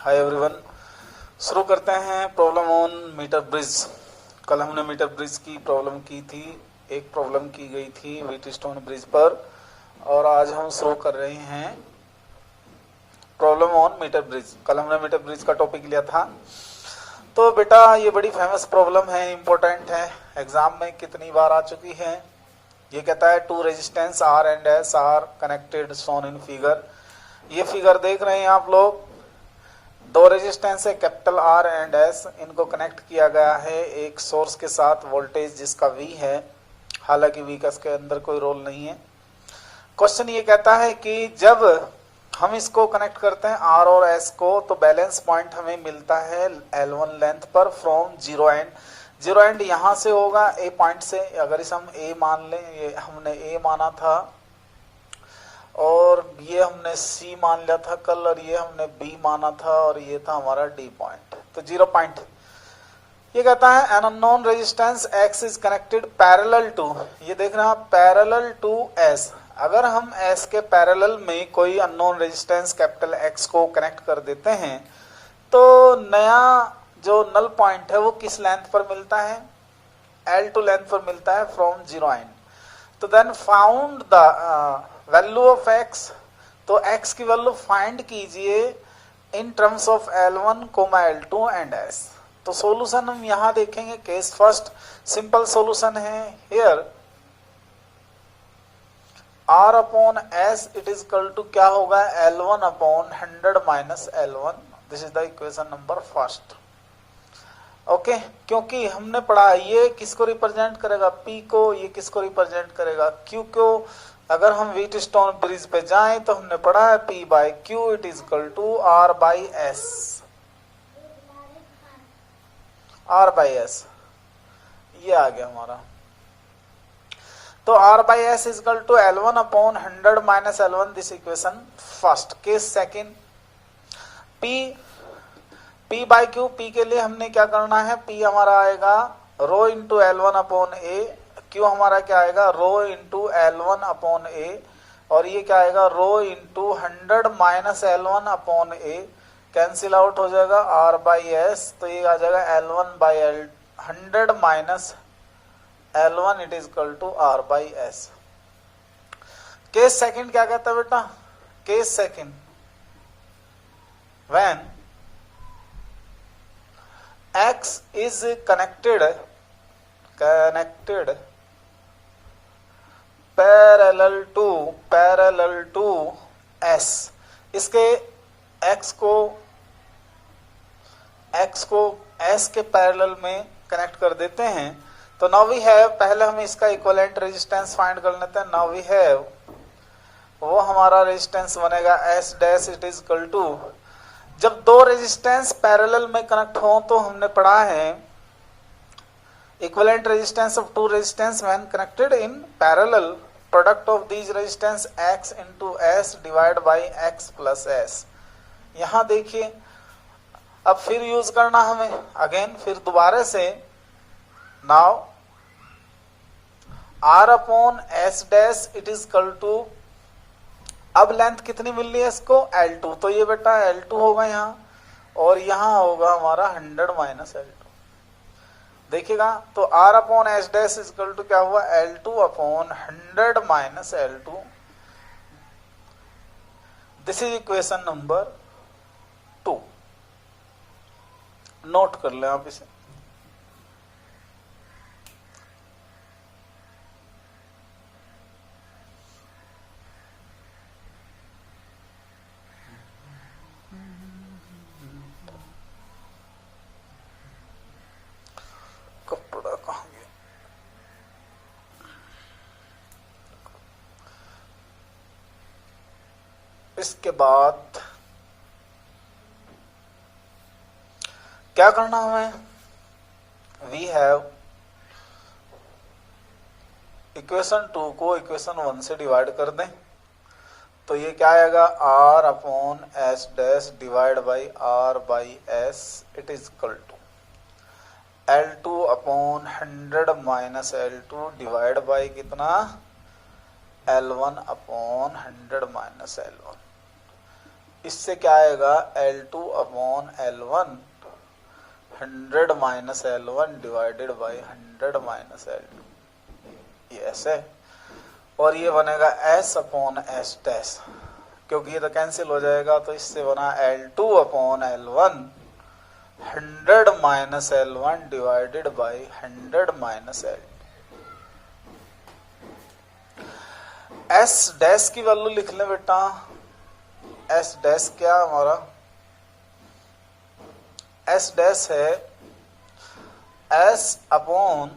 Hi everyone. शुरू करते हैं प्रॉब्लम ऑन मीटर ब्रिज। कल हमने मीटर ब्रिज की प्रॉब्लम की थी, एक प्रॉब्लम की गई थी व्हीटस्टोन ब्रिज पर, और आज हम शुरू कर रहे हैं प्रॉब्लम ऑन मीटर ब्रिज। कल हमने मीटर ब्रिज का टॉपिक लिया था। तो बेटा ये बड़ी फेमस प्रॉब्लम है, इम्पोर्टेंट है, एग्जाम में कितनी बार आ चुकी है। ये कहता है two resistance R and S are connected shown in figure. ये फिगर देख रहे हैं आप लोग, दो रेजिस्टेंस है कैपिटल आर एंड एस, इनको कनेक्ट किया गया है एक सोर्स के साथ, वोल्टेज जिसका वी है, हालांकि वी का इसके अंदर कोई रोल नहीं है। क्वेश्चन ये कहता है कि जब हम इसको कनेक्ट करते हैं आर और एस को, तो बैलेंस पॉइंट हमें मिलता है L1 लेंथ पर from zero and. Zero and यहाँ से होगा ए पॉइंट से, अगर इस हम ए मान लें, ये हमने ए माना था और ये हमने सी मान लिया था कल, और ये हमने बी माना था और ये था हमारा डी पॉइंट, तो जीरो पॉइंट। ये कहता है an unknown resistance X is connected parallel to, ये देख रहे हैं आप, पैरेलल टू एस। अगर हम एस के पैरेलल में कोई अननोन रेजिस्टेंस कैपिटल एक्स को कनेक्ट कर देते हैं, तो नया जो नल पॉइंट है वो किस लेंथ पर मिलता है, L2 लेंथ पर मिलता है फ्रॉम जीरो एंड। तो then found the value of X, तो एक्स की वैल्यू फाइंड कीजिए in terms of L1, L2 and S। तो सॉल्यूशन हम यहाँ देखेंगे, केस फर्स्ट, सिंपल सॉल्यूशन है। Here R upon S it is equal to क्या होगा, L1 upon 100 minus L1। This is the equation number first. Okay, क्योंकि हमने पढ़ा ये किसको रिप्रेजेंट करेगा, P को, ये किसको रिप्रेजेंट करेगा, Q को। अगर हम व्हीटस्टोन ब्रिज पे जाएं तो हमने पढ़ा है P by Q it is equal to R by S। R by S ये आ गया हमारा। तो R by S is equal to L1 upon 100 minus L1, this equation first. Case second, P by Q, P के लिए हमने क्या करना है, P हमारा आएगा rho into L1 upon A, Q हमारा क्या आएगा, rho into L1 upon A, और ये क्या आएगा, rho into 100 minus L1 upon A, cancel out हो जाएगा R बाई S, तो ये आ जाएगा L1 by 100 minus L1 it is equal to R by S। Case second क्या कहता है बेटा, case second, when X is connected parallel to S। इसके X को S के पैरेलल में कनेक्ट कर देते हैं। तो नाउ वी हैव, पहले हम इसका इक्विवेलेंट रेजिस्टेंस फाइंड कर लेते हैं। नाउ वी हैव, वो हमारा रेजिस्टेंस बनेगा S dash it is equal to, जब दो रेजिस्टेंस पैरेलल में कनेक्ट हो तो हमने पढ़ा है equivalent resistance of two resistance when connected in parallel, product of these resistance X into S divide by X plus S। यहां देखिए, अब फिर यूज करना हमें अगेन, फिर दोबारा से। Now R upon S dash it is equal to, अब लेंथ कितनी मिल रही है इसको, L2, तो ये बेटा L2 होगा यहाँ, और यहाँ होगा हमारा 100 माइनस L2। देखिएगा, तो R upon S dash is equal to क्या हुआ, L2 upon 100 minus L2। This is equation number 2, note कर लें आप इसे। इसके बाद क्या करना हमें, वी हैव इक्वेशन 2 को इक्वेशन 1 से डिवाइड कर दें, तो ये क्या आएगा, R upon S dash divide by R by S it is equal to L2 upon 100 minus L2 divide by कितना, L1 अपॉन 100 माइनस L1। इससे क्या आएगा L2 upon L1 100 minus L1 divided by 100 minus L2, ये ऐसे। और ये बनेगा S upon S dash, क्योंकि ये तो कैंसिल हो जाएगा, तो इससे बना L2 upon L1 100 minus L1 divided by 100 minus L2। S dash की वैल्यू लिख लें बेटा। S डैश क्या हमारा, S डैश है S upon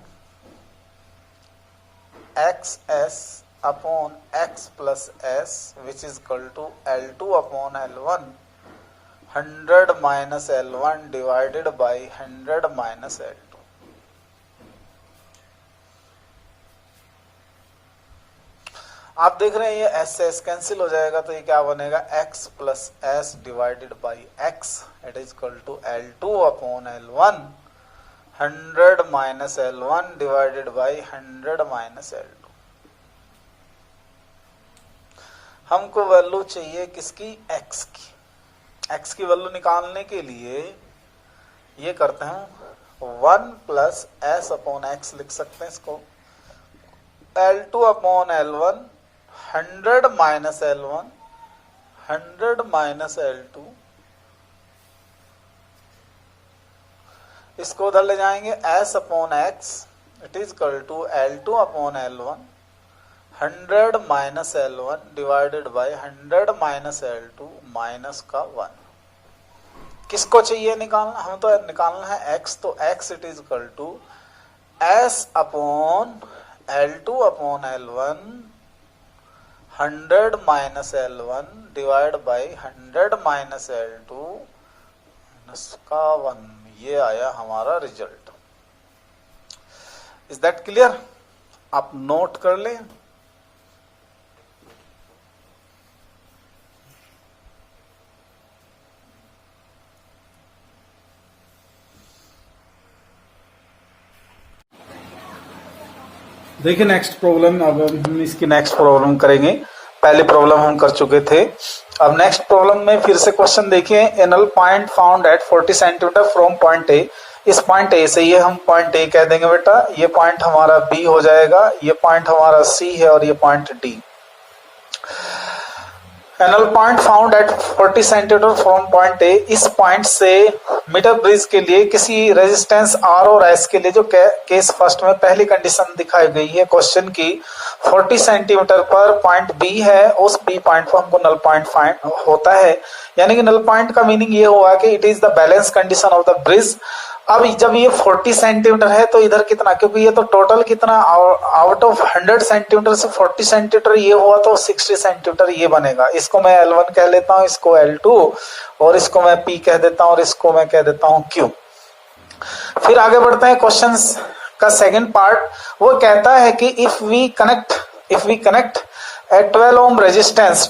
X S upon X plus S which is equal to L2 upon L1 100 minus L1 divided by 100 minus L2। आप देख रहे हैं ये एस से एस कैंसिल हो जाएगा, तो ये क्या बनेगा x plus S divided by x, it is equal to L2 upon L1 100 minus L1 divided by 100 minus L2। हमको वैल्यू चाहिए किसकी, x की। x की वैल्यू निकालने के लिए ये करते हैं 1 प्लस एस अपॉन एक्स लिख सकते हैं इसको। L2 upon L1 100 minus L1 100 minus L2, इसको उधर ले जाएंगे s upon X, it is equal to L2 upon L1 100 minus L1 divided by 100 minus L2 minus का 1। किसको चाहिए निकालना, हम तो निकालना है x, तो x it is equal to s upon L2 upon L1 100 minus L1 divide by 100 minus L2 minus का 1। ये आया हमारा रिजल्ट। Is that clear? आप नोट कर लें। देखिए नेक्स्ट प्रॉब्लम, अब हम इसकी नेक्स्ट प्रॉब्लम करेंगे। पहले प्रॉब्लम हम कर चुके थे। अब नेक्स्ट प्रॉब्लम में फिर से क्वेश्चन देखिए। A null point found at 40 centimetre from point A. इस पॉइंट ए से, ये हम पॉइंट ए कह देंगे बेटा, ये पॉइंट हमारा बी हो जाएगा, ये पॉइंट हमारा सी है और ये point D. Anal point found at 40 centimetre from point A. इस पॉइंट से मीटर ब्रिज के लिए किसी रेजिस्टेंस आर और एस के लिए जो केस फर्स्ट में पहली कंडीशन दिखाई गई है क्वेश्चन की, 40 सेंटीमीटर पर पॉइंट बी है, उस बी पॉइंट पर हमको नल पॉइंट फाइंड होता है। यानी कि नल पॉइंट का मीनिंग ये हुआ कि it is the balance condition of the bridge. अब जब ये 40 सेंटीमीटर है तो इधर कितना, क्योंकि ये तो टोटल कितना, आउट ऑफ 100 सेंटीमीटर से 40 सेंटीमीटर ये हुआ तो 60 सेंटीमीटर ये बनेगा। इसको मैं L1 कह लेता हूँ, इसको L2, और इसको मैं P कह देता हूँ, और इसको मैं कह देता हूँ Q। फिर आगे बढ़ते हैं। क्वेश्चन का सेकंड पार्ट वो कहता है कि if we connect a 12 ohm resistance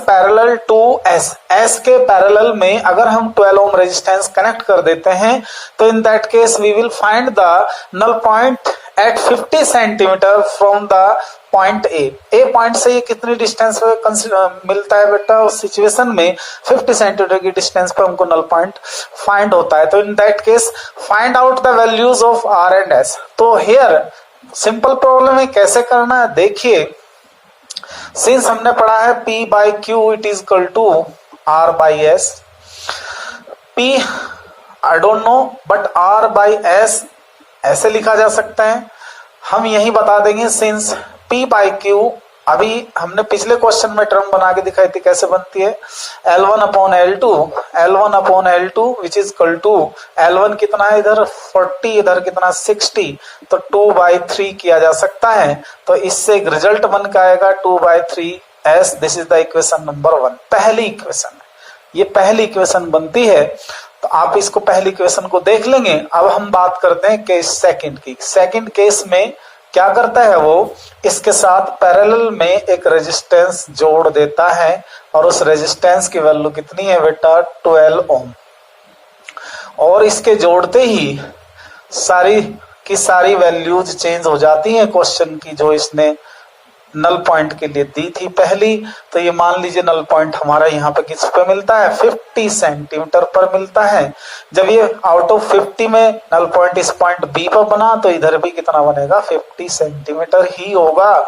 parallel to S के पैरेलल में अगर हम 12 ओम रेजिस्टेंस कनेक्ट कर देते हैं तो in that case we will find the null point at 50 centimetre from the point A point से ये कितनी डिस्टेंस मिलता है बेटा, उस सिचुएशन में 50 सेंटीमीटर की डिस्टेंस पर हमको नल पॉइंट फाइंड होता है। तो in that case find out the values of R and S. तो हियर सिंपल प्रॉब्लम है, कैसे करना है देखिए। सिंस हमने पढ़ा है P by Q it is equal to R by S, P I don't know but R by S ऐसे लिखा जा सकता है। हम यही बता देंगे सिंस P बाई Q, अभी हमने पिछले क्वेश्चन में टर्म बना के दिखाई थी कैसे बनती है, L1 upon L2 which is equal to L1 कितना है इधर 40, इधर कितना 60, तो 2/3 किया जा सकता है। तो इससे एक रिजल्ट बन के आएगा 2/3s। This is the equation number 1, पहली इक्वेशन है, ये पहली इक्वेशन बनती है। तो आप इसको पहली इक्वेशन को देख लेंगे। अब हम बात करते हैं केस सेकंड की। सेकंड केस में क्या करता है वो, इसके साथ पैरेलल में एक रेजिस्टेंस जोड़ देता है और उस रेजिस्टेंस की वैल्यू कितनी है बेटा 12 ओम, और इसके जोड़ते ही सारी की सारी वैल्यूज चेंज हो जाती हैं क्वेश्चन की जो इसने नल पॉइंट के लिए दी थी पहली, तो ये मान लीजिए नल पॉइंट हमारा यहाँ पे किस पे मिलता है, 50 सेंटीमीटर पर मिलता है। जब ये आउट ऑफ 50 में नल पॉइंट इस पॉइंट बी पर बना, तो इधर भी कितना बनेगा, 50 सेंटीमीटर ही होगा।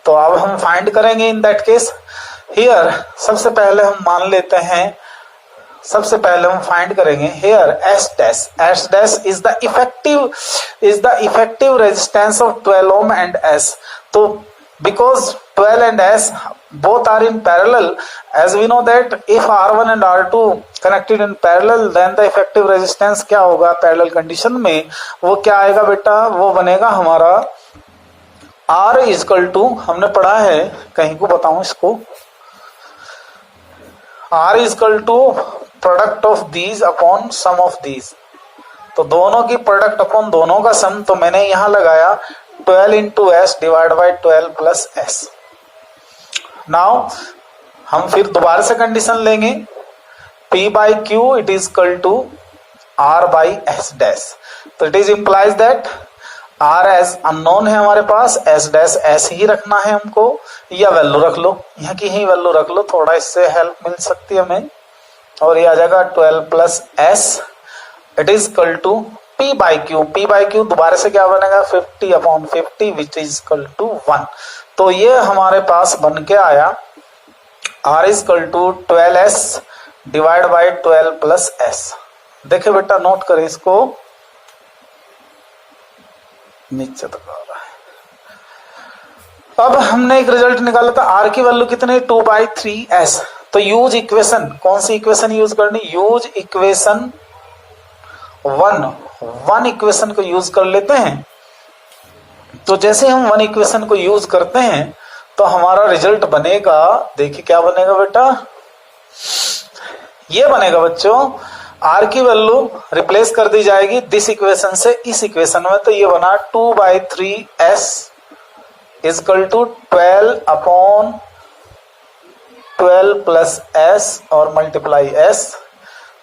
तो अब हम फाइंड करेंगे इन दैट केस हियर। सबसे पहले हम मान लेते हैं, सबसे पहले हम फाइंड करेंगे here S dash is the effective resistance of 12 ohm and S. तो because 12 and S both are in parallel, as we know that if R1 and R2 connected in parallel, then the effective resistance क्या होगा parallel condition में, वो क्या आएगा बेटा, वो बनेगा हमारा R इजकल टू, हमने पढ़ा है कहीं को बताऊं इसको, R is equal to product of these upon sum of these. तो दोनों की प्रोडक्ट अपॉन दोनों का सम, तो मैंने यहां लगाया 12 into S divided by 12 plus S। Now हम फिर दोबारा से कंडीशन लेंगे, P by Q it is equal to R by S dash। तो it is implies that R as unknown है हमारे पास, S डैश S ही रखना है हमको, या वैल्यू रख लो, यहाँ की ही वैल्यू रख लो, थोड़ा इससे हेल्प मिल सकती है हमें। और ये आ जाएगा 12 plus S it is equal to P by Q दोबारा से क्या बनेगा, 50 upon 50 which is equal to 1। तो ये हमारे पास बन के आया R is equal to 12S divide by 12 plus S। देखिए बेटा नोट करें इसको, नीचे तक आ रहा है। अब हमने एक रिजल्ट निकाला था, R की वैल्यू कितनी, 2/3S। तो यूज इक्वेशन, कौन सी इक्वेशन यूज करनी, यूज इक्वेशन 1 इक्वेशन को यूज कर लेते हैं। तो जैसे हम 1 इक्वेशन को यूज करते हैं तो हमारा रिजल्ट बनेगा, देखिए क्या बनेगा बेटा, ये बनेगा बच्चों, R की वैल्यू रिप्लेस कर दी जाएगी दिस इक्वेशन से इस इक्वेशन में। तो ये बना 2/3S is equal to 12 upon 12 plus S और मल्टीप्लाई S।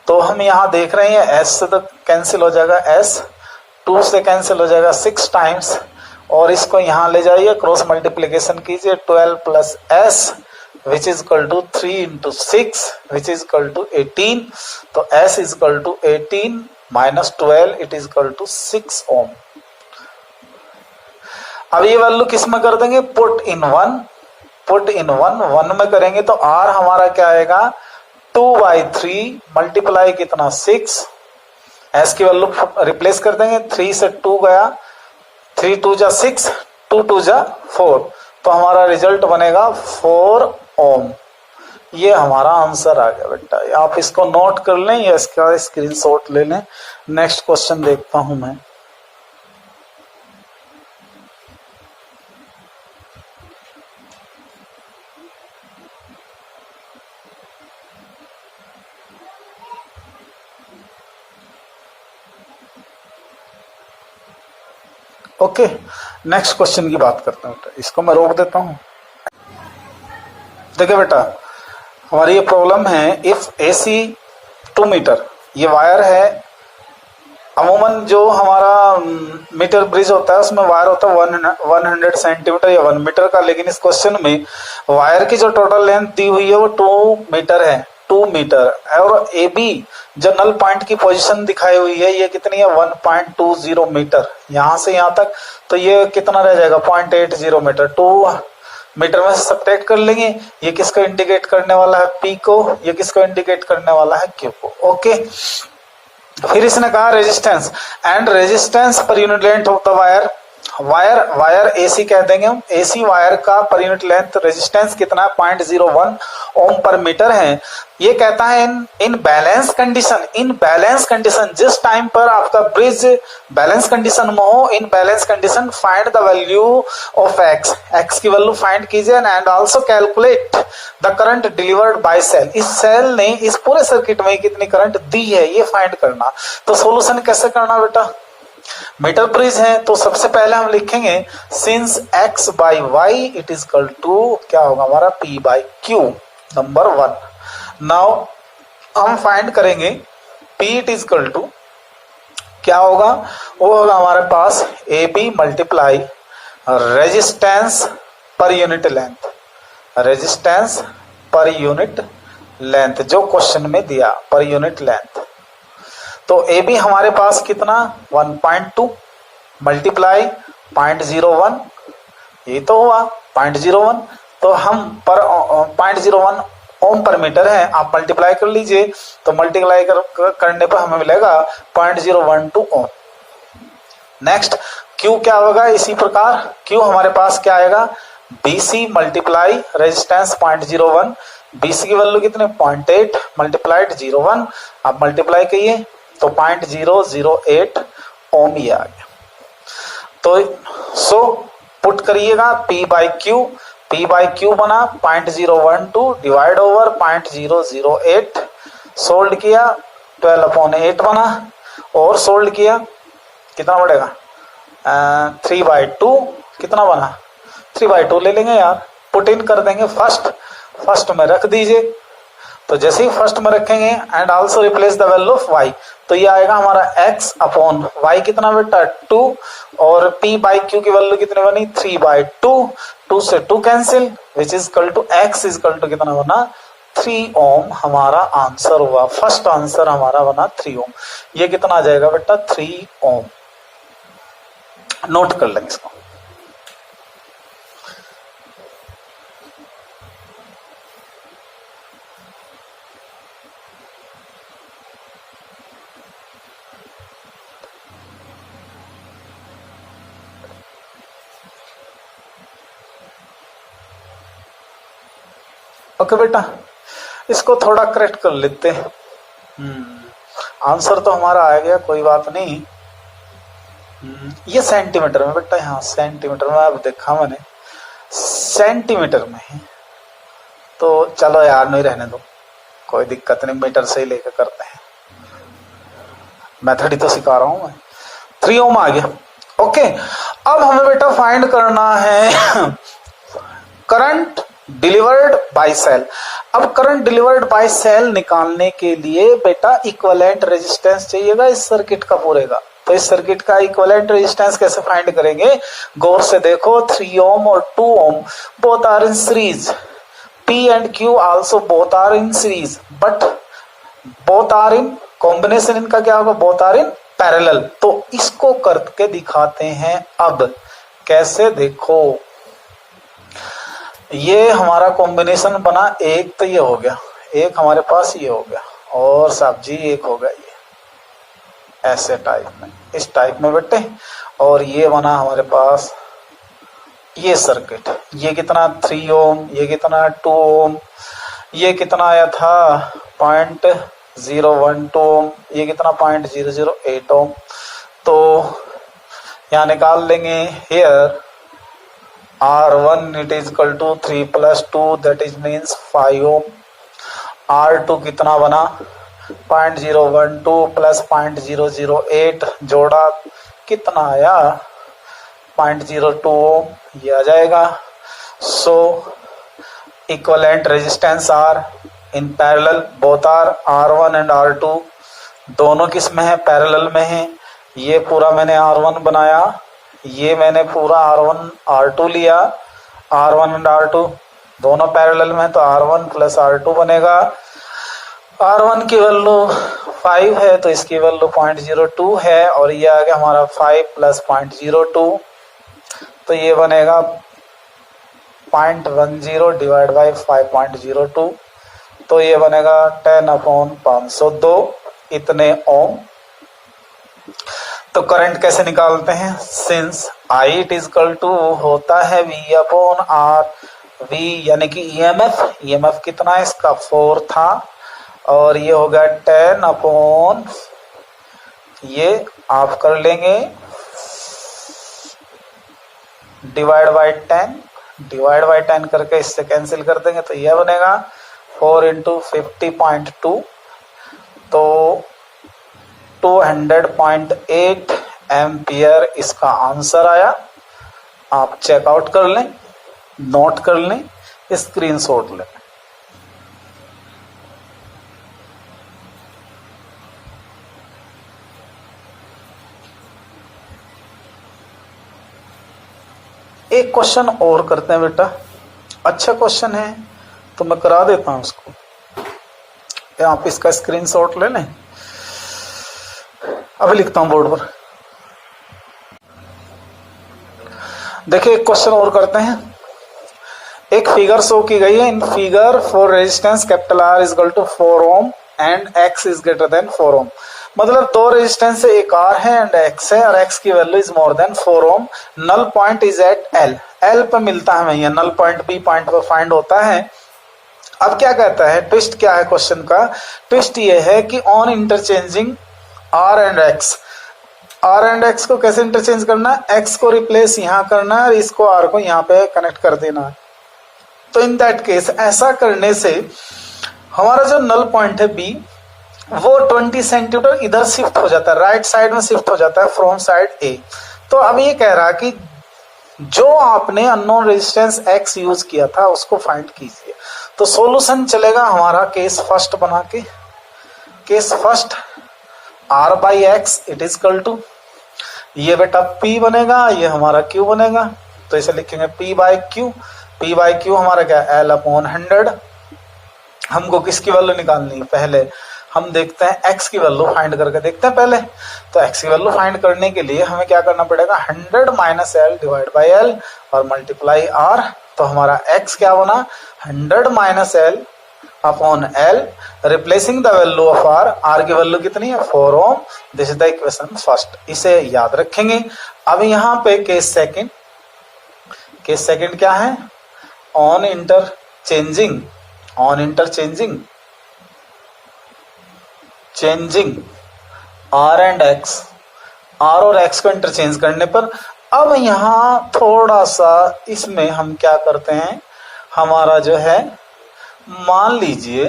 तो हम यहां देख रहे हैं S से तो कैंसिल हो जाएगा, S 2 से कैंसिल हो जाएगा 6 टाइम्स, और इसको यहां ले जाइए, क्रॉस मल्टीप्लीकेशन कीजिए, 12 plus S which is equal to 3 into 6 which is equal to 18। तो S is equal to 18 minus 12 it is equal to 6 ohm. अब ये वैल्यू किस में कर देंगे, पुट इन 1 में करेंगे तो R हमारा क्या आएगा, 2/3 मल्टीप्लाई कितना 6, S की वैल्यू रिप्लेस कर देंगे, 3 से 2 गया, 3 2 जा 6, 2 2 जा 4। तो हमारा रिजल्ट बनेगा 4 ओम। ये हमारा आंसर आ गया बेटा, आप इसको नोट कर लें या इसका स्क्रीनशॉट ले लें। नेक्स्ट क्वेश्चन देखता हूं मैं। ओके, नेक्स्ट क्वेश्चन की बात करते हैं बेटा, इसको मैं रोक देता हूं। देखिए बेटा हमारी ये प्रॉब्लम है, इफ AC 2 मीटर, ये वायर है, अमूमन जो हमारा मीटर ब्रिज होता है उसमें वायर होता है 100 सेंटीमीटर या 1 मीटर का, लेकिन इस क्वेश्चन में वायर की जो टोटल लेंथ दी हुई है वो 2 मीटर है, 2 मीटर। और AB जो नल पॉइंट की पोजीशन दिखाई हुई है ये कितनी है, 1.20 मीटर, यहां से यहां तक। तो ये कितना रह जाएगा, 0.80 मीटर, 2 मीटर में से सब्ट्रैक्ट कर लेंगे। ये किसको इंडिकेट करने वाला है, P को, ये किसको इंडिकेट करने वाला है, Q को। ओके, फिर इसने कहा resistance and resistance per unit length of the wire AC कह देंगे हम, AC वायर का पर यूनिट लेंथ रेजिस्टेंस कितना है, 0.01 ओम पर मीटर है। ये कहता है इन बैलेंस कंडीशन जिस टाइम पर आपका ब्रिज बैलेंस कंडीशन में हो, in balance condition find the value of x की वैल्यू फाइंड कीजिए and also calculate the current delivered by cell. इस सेल ने इस पूरे सर्किट में कितनी करंट दी है ये फाइंड करना। तो सॉल्यूशन कैसे करना बेटा, मीटर ब्रिज है तो सबसे पहले हम लिखेंगे since x by y it is equal to क्या होगा हमारा P by Q, number 1। Now हम फाइंड करेंगे P it is equal to क्या होगा, वो होगा हमारे पास AB multiply resistance per unit length, resistance per unit length जो क्वेश्चन में दिया पर यूनिट लेंथ। तो ए बी हमारे पास कितना 1.2 मल्टीप्लाई 0.01, ये तो हुआ 0.01। तो हम पर 0.01 ओम पर मीटर है, आप मल्टीप्लाई कर लीजिए। तो मल्टीप्लाई करने पर हमें मिलेगा 0.012 ओम। नेक्स्ट Q क्या होगा, इसी प्रकार Q हमारे पास क्या आएगा, BC मल्टीप्लाई रेजिस्टेंस 0.01, BC की वैल्यू कितने 0.8 मल्टीप्लाइड 0.1, आप मल्टीप्लाई करिए तो 0.008 ओम ही आ गया। तो सो पुट करिएगा P बाई Q बना 0.012 डिवाइड ओवर 0.008, सोल्ड किया 12/8 बना, और सोल्ड किया कितना बढ़ेगा 3/2, कितना बना 3/2 ले लेंगे यार, पुट इन कर देंगे फर्स्ट में रख दीजिए। तो जैसे ही फर्स्ट में रखेंगे and also replace the value of y, तो ये आएगा हमारा x अपॉन y कितना बेटा 2, और p बाई q की वैल्यू कितनी बनी 3/2, 2 से 2 cancel, which is equal to x is equal to कितना बना 3 ओम हमारा आंसर हुआ। फर्स्ट आंसर हमारा बना 3 ओम। ये कितना आ जाएगा बेटा 3 ओम। नोट कर लेंगे इसको। ओके बेटा, इसको थोड़ा करेक्ट कर लेते हैं। आंसर तो हमारा आ गया, कोई बात नहीं। ये सेंटीमीटर में बेटा, यहाँ सेंटीमीटर में, अब देखा मैंने सेंटीमीटर में है, तो चलो यार नहीं रहने दो, कोई दिक्कत नहीं, मीटर से ही लेकर करते हैं, मेथड ही तो सिखा रहा हूं मैं। 3 ओम आ गया। ओके, अब हमें बेटा फाइंड करना है करंट डिलीवर्ड बाय सेल। अब करंट डिलीवर्ड बाय सेल निकालने के लिए बेटा इक्विवेलेंट रेजिस्टेंस चाहिएगा इस सर्किट का पूरे का। तो इस सर्किट का इक्विवेलेंट रेजिस्टेंस कैसे फाइंड करेंगे, गौर से देखो। 3 ओम और 2 ohm both are in series, P and Q also both are in series, but both are in combination, इनका क्या होगा, बोथ आर इन पैरेलल। तो इसको करके दिखाते हैं। अब कैसे, देखो ये हमारा कॉम्बिनेशन बना, एक तो ये हो गया, एक हमारे पास ये हो गया, और साहब जी एक हो गया ये ऐसे टाइप में, इस टाइप में बेटे। और ये बना हमारे पास ये सर्किट, ये कितना 3 ओम, ये कितना 2 ओम, ये कितना आया था 0.012 ओम, ये कितना 0.008 ओम। तो यहाँ निकाल लेंगे here R1 it is equal to 3 plus 2 that is means 5 ohm। R2 कितना बना 0.012 plus 0.008 जोड़ा कितना आया 0.02 ohm, ये आ जाएगा। So equivalent resistance are in parallel, both are R1 and R2 दोनों किस में है, पैरेलल में है। ये पूरा मैंने R1 बनाया, ये मैंने पूरा R1 R2 लिया, R1 एंड R2 दोनों पैरेलल में, तो R1 प्लस R2 बनेगा। R1 की वैल्यू 5 है तो इसकी वैल्यू 0.02 है, और ये आ गया हमारा 5 प्लस 0.02, तो ये बनेगा 0.10 डिवाइड बाई 5.02, तो ये बनेगा 10/502 इतने ओम। तो करंट कैसे निकालते हैं, since I it is equal to होता है V/R, V यानी कि EMF कितना है इसका 4 था, और ये हो गया 10 ये आप कर लेंगे डिवाइड बाई 10 करके इससे कैंसिल कर देंगे, तो यह बनेगा 4 इंटू 50.2, तो 200.8 एम्पियर इसका आंसर आया। आप चेकआउट कर लें, नोट कर लें, स्क्रीनशॉट लें। एक क्वेश्चन और करते हैं बेटा, अच्छा क्वेश्चन है तो मैं करा देता हूं उसको। आप इसका स्क्रीनशॉट ले लें, अभी लिखता हूं बोर्ड पर। देखिए एक क्वेश्चन और करते हैं। एक फिगर शो की गई है। In figure for resistance capital R is equal to 4 ohm and X is greater than 4 ohm. मतलब दो रेजिस्टेंस है, एक R है एंड X है, और X की value is more than 4 ohm. Null point is at L। L पे मिलता है हमें, यह नल पॉइंट B पॉइंट पर फाइंड होता है। अब क्या कहता है, ट्विस्ट क्या है क्वेश्चन का? ट्विस्ट ये है कि on interchanging R and X, R and X को कैसे इंटरचेंज करना है? X को रिप्लेस यहां करना है और इसको R को यहां पे कनेक्ट कर देना है। तो इन दैट केस ऐसा करने से हमारा जो नल पॉइंट है B वो 20 सेंटीमीटर इधर शिफ्ट हो जाता है, राइट साइड में शिफ्ट हो जाता है फ्रॉम साइड A। तो अब ये कह रहा कि जो आपने अननोन रेजिस्टेंस X यूज किया था उसको फाइंड कीजिए। तो सॉल्यूशन चलेगा हमारा केस फर्स्ट बना के। Case first R by X it is equal to, ये बेटा P बनेगा, ये हमारा Q बनेगा। तो इसे लिखेंगे P by Q। P by Q हमारा क्या, L अपॉन 100। हमको किसकी वैल्यू निकालनी है? पहले हम देखते हैं X की वैल्यू फाइंड करके देखते हैं पहले। तो X की वैल्यू फाइंड करने के लिए हमें क्या करना पड़ेगा, 100 minus L divide by L और मल्टीप्लाई R। तो हमारा X क्या बना, 100 minus L upon L, replacing the value of R की वैल्यू कितनी है, 4 ohm. This is the equation first, इसे याद रखेंगे। अब यहाँ पे केस सेकंड, केस सेकंड क्या है, on interchanging R and X, R और X को इंटरचेंज करने पर अब यहां थोड़ा सा इसमें हम क्या करते हैं, हमारा जो है मान लीजिए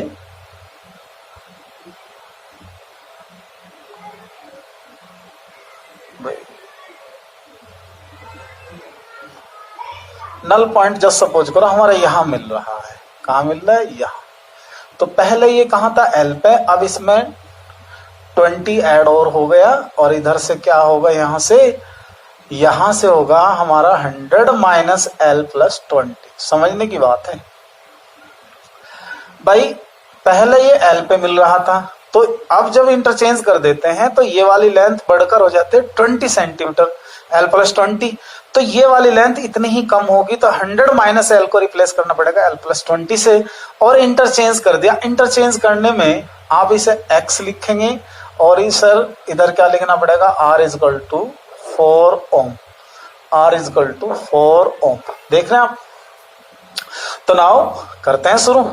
नल पॉइंट जस्ट सपोज करो हमारा यहां मिल रहा है। कहां मिल रहा है, यहां। तो पहले ये कहां था, L पे। अब इसमें 20 ऐड और हो गया और इधर से क्या होगा, यहां से होगा हमारा 100 माइनस L प्लस 20। समझने की बात है भाई। पहले ये L पे मिल रहा था, तो अब जब इंटरचेंज कर देते हैं तो ये वाली लेंथ बढ़कर हो जाती है 20 सेंटीमीटर, L प्लस 20। तो ये वाली लेंथ इतनी ही कम होगी, तो 100 माइनस L को रिप्लेस करना पड़ेगा L प्लस 20 से, और इंटरचेंज कर दिया। इंटरचेंज करने में आप इसे X लिखेंगे और इधर क्या लिखना पड़ेगा, R is equal to 4 ohm. R is equal to 4 ohm. देख रहे हैं आप। तो नाउ करते हैं शुरू।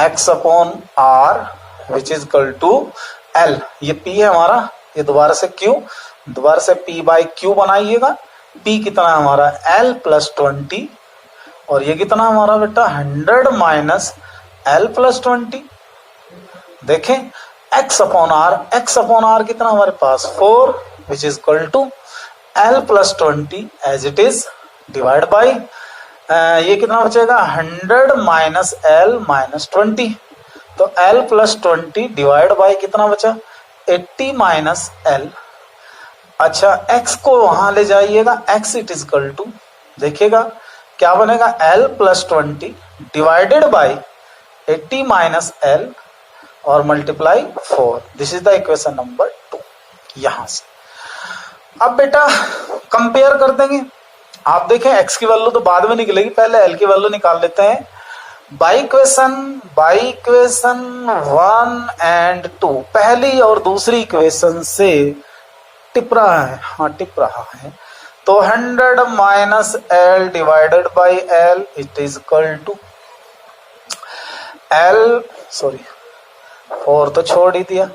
X upon R which is equal to L, ये P है हमारा, ये दोबारा से Q, दोबारा से P बाई Q बनाइएगा। P कितना है हमारा, L प्लस 20, और ये कितना हमारा बेटा 100 माइनस L प्लस 20। देखें X अपॉन R कितना हमारे पास 4 which is equal to L plus 20 as it is divide by ये कितना बचेगा 100 माइनस L माइनस 20। तो L प्लस 20 डिवाइड बाई कितना बचा 80 माइनस L। अच्छा X को वहां ले जाइएगा, X it is equal to, देखिएगा क्या बनेगा, L plus 20 divided by 80 minus L और multiply 4। This is the equation number 2। यहां से अब बेटा कंपेयर कर देंगे। आप देखें X की वैल्यू तो बाद में निकलेगी, पहले L की वैल्यू निकाल लेते हैं। बाई इक्वेशन 1 एंड 2, पहली और दूसरी इक्वेशन से टिप रहा है, हाँ टिप रहा है। तो 100 minus L divided by L it is equal to L, sorry 4 तो छोड़ ही दिया,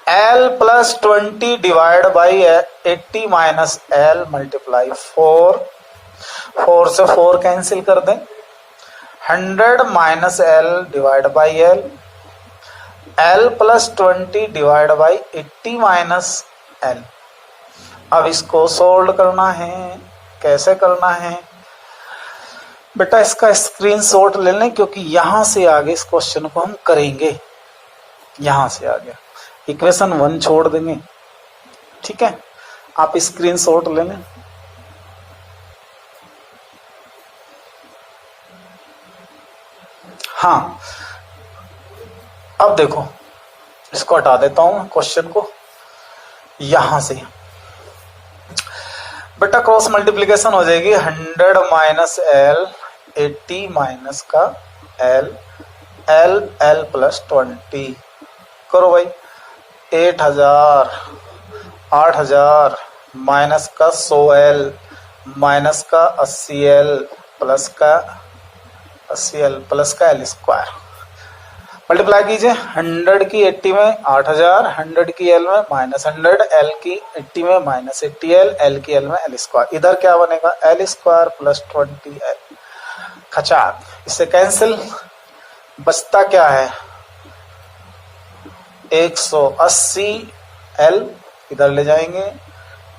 L plus 20 divide by 80 minus L multiply 4। 4 से 4 कैंसिल कर दें, 100 minus L divide by L plus 20 divide by 80 minus L। अब इसको सोल्व करना है, कैसे करना है बेटा, इसका स्क्रीनशॉट ले लें, क्योंकि यहां से आगे इस क्वेश्चन को हम करेंगे। यहां से आगे इक्वेशन 1 छोड़ देंगे, ठीक है। आप स्क्रीनशॉट ले लें। हाँ, अब देखो इसको हटा देता हूं क्वेश्चन को यहां से। बेटा क्रॉस मल्टीप्लीकेशन हो जाएगी 100 माइनस एल, 80 माइनस का एल, एल एल प्लस 20 करो भाई। 8000 8000 माइनस का 100 एल माइनस का 80 एल प्लस का 80 एल प्लस का एल स्क्वायर। मल्टीप्लाई कीजिए 100 की 80 में 8000, 100 की एल में माइनस 100, एल की 80 में माइनस 80 एल की एल में एल स्क्वायर। इधर क्या बनेगा एल स्क्वायर प्लस 20 एल। खचाक, इससे कैंसिल, बचता क्या है 180 एल इधर ले जाएंगे,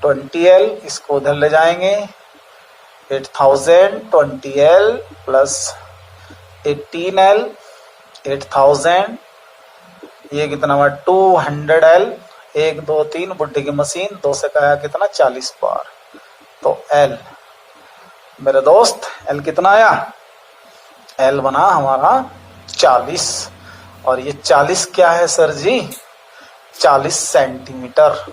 20 एल इसको उधर ले जाएंगे, 8000 20 एल प्लस 18 एल 8000, ये कितना हुआ 200 एल, 1 2 3 बुड्ढे की मशीन, 2 से कहा कितना 40 बार, तो एल मेरे दोस्त एल कितना आया, एल बना हमारा 40। और ये 40 क्या है सर जी 40 सेंटीमीटर।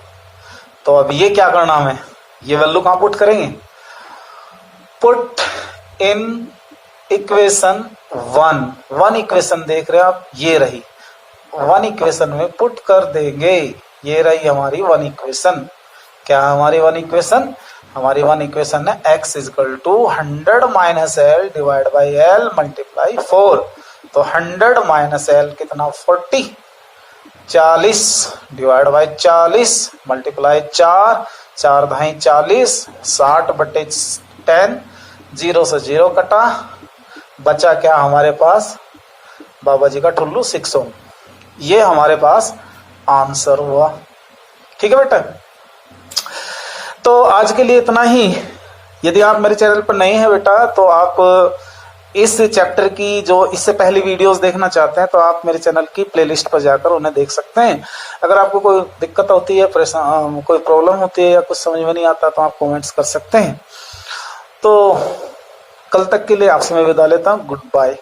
तो अब ये क्या करना हमें, ये वैल्यू कहां पुट करेंगे, पुट इन इक्वेशन 1 इक्वेशन देख रहे हैं आप, ये रही 1 इक्वेशन में पुट कर देंगे। ये रही हमारी 1 इक्वेशन। क्या हमारी 1 इक्वेशन, हमारी 1 इक्वेशन है x is equal to 100 minus L divide by L multiply 4। तो 100 माइनस एल कितना 40, 40 डिवाइड बाई 40 मल्टीप्लाई 4, 4 धाई 40, 60 बटे 10, 0 से 0 कटा, बचा क्या हमारे पास बाबा जी का ठुल्लू 6 ओम। ये हमारे पास आंसर हुआ। ठीक है बेटा, तो आज के लिए इतना ही। यदि आप मेरे चैनल पर नए हैं बेटा तो आप इस चैप्टर की जो इससे पहली वीडियोस देखना चाहते हैं तो आप मेरे चैनल की प्लेलिस्ट पर जाकर उन्हें देख सकते हैं। अगर आपको कोई दिक्कत होती है, कोई प्रॉब्लम होती है या कुछ समझ में नहीं आता तो आप कमेंट्स कर सकते हैं। तो कल तक के लिए आपसे मैं विदा लेता हूँ। Good bye.